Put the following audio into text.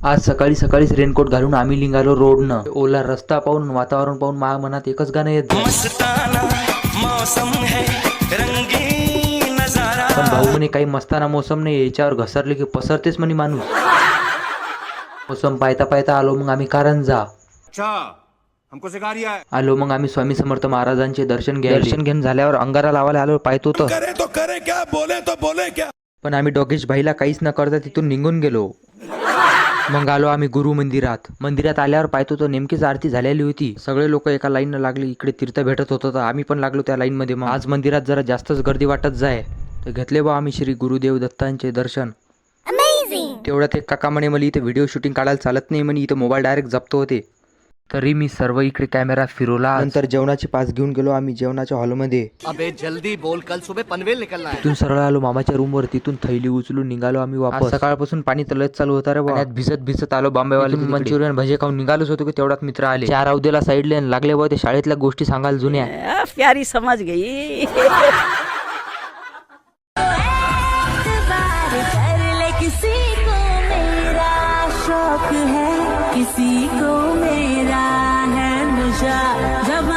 आज सकाळी सकाळीच रेनकोट घालून आम्ही निघालो रोडनं. ओला रस्ता पाहून वातावरण पाहून माझ्या मनात एकच गाणं येत पण भाऊ म्हणे काही मस्ताना मोसम नाही, याच्यावर घसरले की पसरतेच म्हणे माणूस. मोसम पाहता पाहता आलो मग आम्ही कारंजा. आलो मग आम्ही स्वामी समर्थ महाराजांचे दर्शन घेऊन झाल्यावर अंगारा लावायला आलो पाहतो पण आम्ही डोकेश भाईला काहीच न करता तिथून निघून गेलो. मग आलो आम्ही गुरु मंदिरात आल्यावर पाहतो तो नेमकीच आरती झालेली होती. सगळे लोक एका लाईन लागले, इकडे तीर्थ भेटत होतं तर आम्ही पण लागलो त्या लाईन मध्ये. मग आज मंदिरात जरा जास्तच गर्दी वाटत जाय तर घेतले बा आम्ही श्री गुरुदेव दत्तांचे दर्शन. तेवढ्यात एक काका म्हणे मला इथे व्हिडिओ शूटिंग काढायला चालत नाही म्हणे, इथे मोबाईल डायरेक्ट जप्त होते. तरी मी सर्व इकडे कॅमेरा फिरवला. नंतर जेवणाची पास घेऊन गेलो आम्ही जेवणाच्या हॉलमध्ये. अबे जल्दी बोल, कल सुबह पनवेल निकलना है. तिथून सरळ आलो मामाच्या रूमवर. तिथून थैली उचलून निघालो आम्ही वापस. सकाळपासून पाणी तलत चालू होता रे बा. भिजत आलो बॉम्बेवाले. मंचुरियन भजे खाऊन निघालोच होतो की तेवढ्यात मित्र आले. 4 अवधीला साईडले लागले बा ते शाळेतल्या गोष्टी सांगायला जुन्या. प्यारी समझ गई. किसी को मेरा है नशा जब